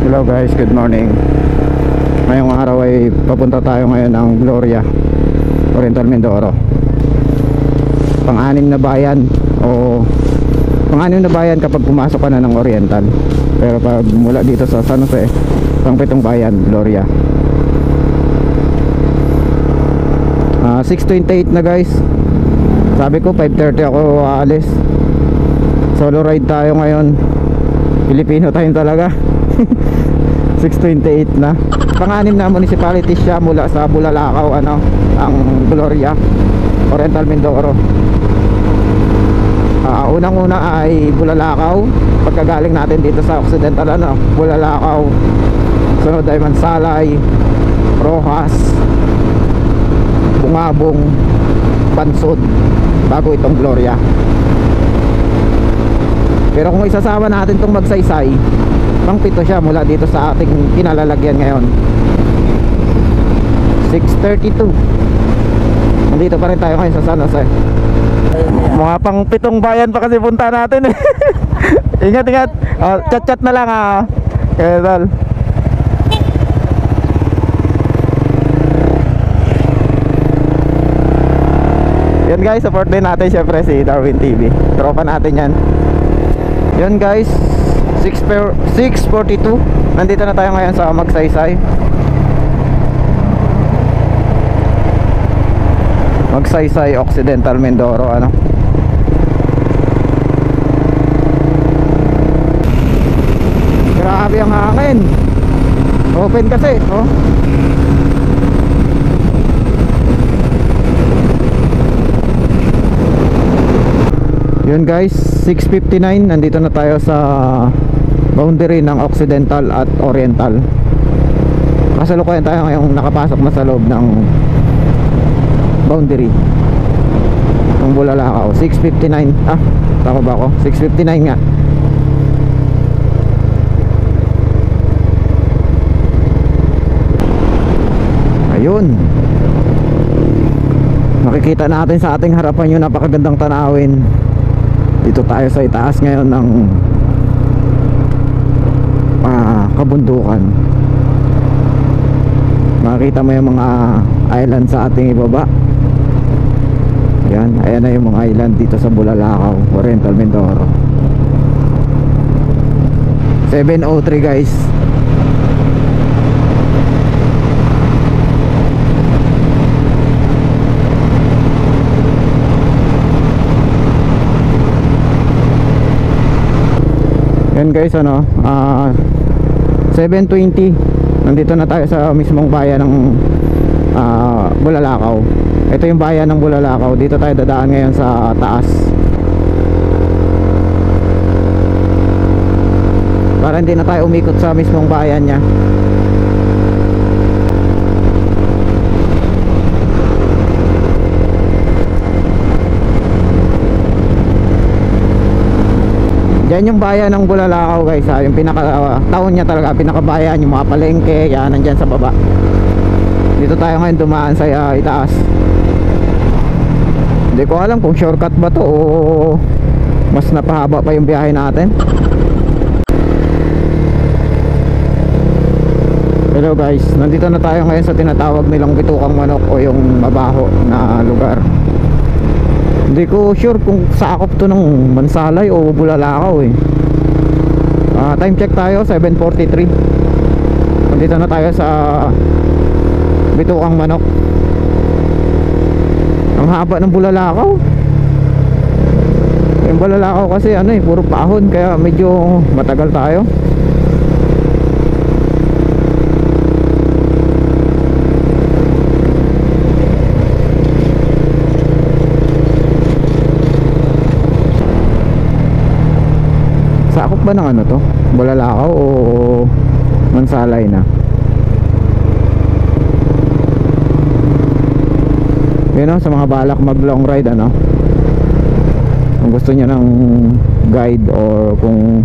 Hello guys, good morning. Ngayong araw ay papunta tayo ngayon ng Gloria, Oriental Mindoro. Pang-anim na bayan o pang-anim na bayan kapag pumasok ka na ng Oriental. Pero pag mula dito sa San Jose, pang-pitong bayan, Gloria. 6:28 na guys. Sabi ko 5:30 ako aalis. Solo ride tayo ngayon. Pilipino tayo talaga. 6:28 na. Pang-anim na municipality siya mula sa Bulalakaw, ang Gloria, Oriental Mindoro. Unang-una ay Bulalakaw. Pagkagaling natin dito sa Occidental, Bulalakaw. Sunod ay Mansalay, Rojas, Bungabong, Bansod, bago itong Gloria. Pero kung isasama natin itong Magsaysay, pang-pito siya mula dito sa ating kinalalagyan ngayon. 6:32. Nandito pa rin tayo ngayon sa San Jose. Mga pang-pitong bayan pa kasi punta natin. Ingat. Chat na lang kaya tol. Yan guys, support din natin syempre si Darwin TV. Tropa natin yan. Yan guys, 6:42. Nandito na tayo ngayon sa Magsaysay. Magsaysay, Occidental Mindoro, Grabe ang hangin. Open kasi, Yun guys, 6:59. Nandito na tayo sa boundary ng Occidental at Oriental. Kasalukuyan tayo ngayong nakapasok na sa loob ng boundary ng Bulalakaw. 6:59. Tama ba ako? 6:59 nga. Ayun, makikita natin sa ating harapan yung napakagandang tanawin. Dito tayo sa itaas ngayon ng kabundukan. Makikita mo yung mga island sa ating ibaba. Yan, ayan na yung mga island dito sa Bulalakaw, Oriental Mindoro. 7:03 guys. Yan guys, 7:20. Nandito na tayo sa mismong bayan ng Bulalakaw. Ito yung bayan ng Bulalakaw. Dito tayo dadaan ngayon sa taas, para hindi na tayo umikot sa mismong bayan niya. Yan yung bayan ng Bulalakaw guys, yung pinaka town niya talaga, pinakabayan, yung mga palengke, yan nandyan sa baba. Dito tayo ngayon dumaan sa itaas. Hindi ko alam kung shortcut ba to o mas napahaba pa yung biyahe natin. Hello guys, nandito na tayo ngayon sa tinatawag nilang Bitukang Manok o yung mabaho na lugar. Hindi ko sure kung sakop to ng Mansalay o Bulalakaw time check tayo, 7:43. Nandito na tayo sa Bitukang Manok. Ang haba ng Bulalakaw. Yung Bulalakaw kasi puro pahon, kaya medyo matagal tayo. Sakop ba ng to? Bulalakaw o Mansalay na? Yun sa mga balak mag long ride, kung gusto niya ng guide or kung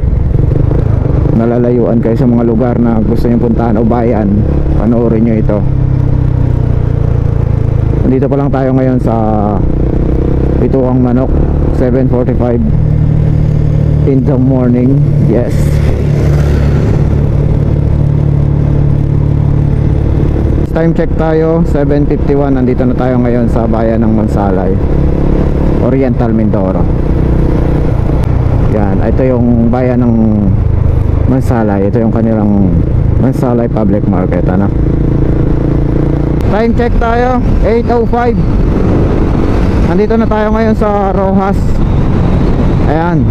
nalalayuan kayo sa mga lugar na gusto niyo puntahan o bayan, panoorin nyo ito. Nandito pa lang tayo ngayon sa Bitukang Manok. 7:45 in the morning. Yes. time check tayo 7:51. Nandito na tayo ngayon sa bayan ng Mansalay, Oriental Mindoro. Yan, ito yung bayan ng Mansalay. Ito yung kanilang Mansalay Public Market, ano? Time check tayo 8:05. Nandito na tayo ngayon sa Rojas. Ayan.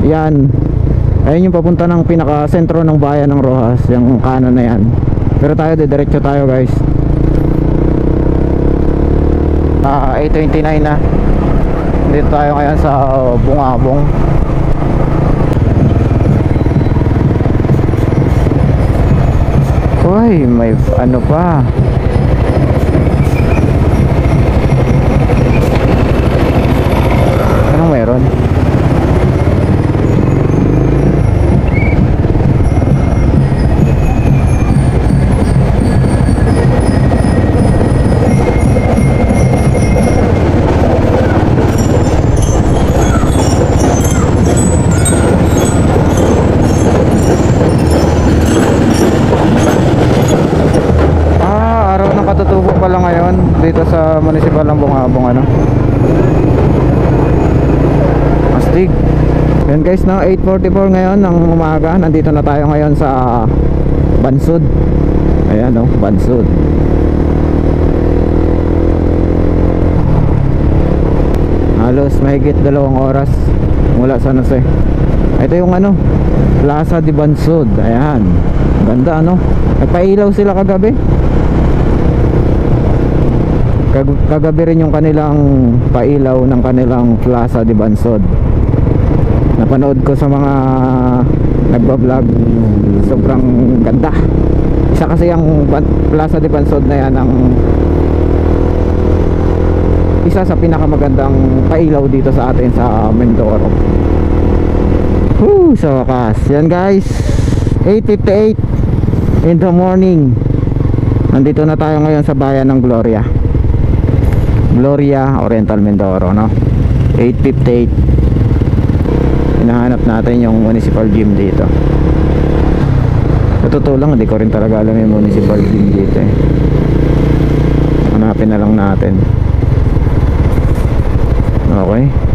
Yan. Ayun yung papunta ng pinaka sentro ng bayan ng Rojas, yung kanan na yan. Pero tayo diretso tayo, guys. 8:29 na. Dito tayo ngayon sa Bungabong. Uy, may ano pa. Anong meron? Katutubo pala ngayon dito sa municipal ng Bungabong, ano? Astig. Yan guys, na 8:44 ngayon ng umaga. Nandito na tayo ngayon sa Bansud. Ayan, no, Bansud. Halos mahigit 2 oras mula sa Nose. Ito yung ano, Plaza de Bansud. Ayan, ganda, ano? Nagpailaw sila kagabi. Kagabi rin yung kanilang pailaw ng kanilang Plaza de Bansud. Napanood ko sa mga nagbablog. Sobrang ganda. Isa kasi yung Plaza de Bansud na yan ang isa sa pinakamagandang pailaw dito sa atin sa Mindoro. Sa wakas. Yan guys, 8:58 in the morning. Nandito na tayo ngayon sa bayan ng Gloria, Oriental Mindoro, no? 8:58. Hinahanap natin yung municipal gym dito. Sa totoo lang, hindi ko rin talaga alam yung municipal gym dito, eh. Hanapin na lang natin. Okay.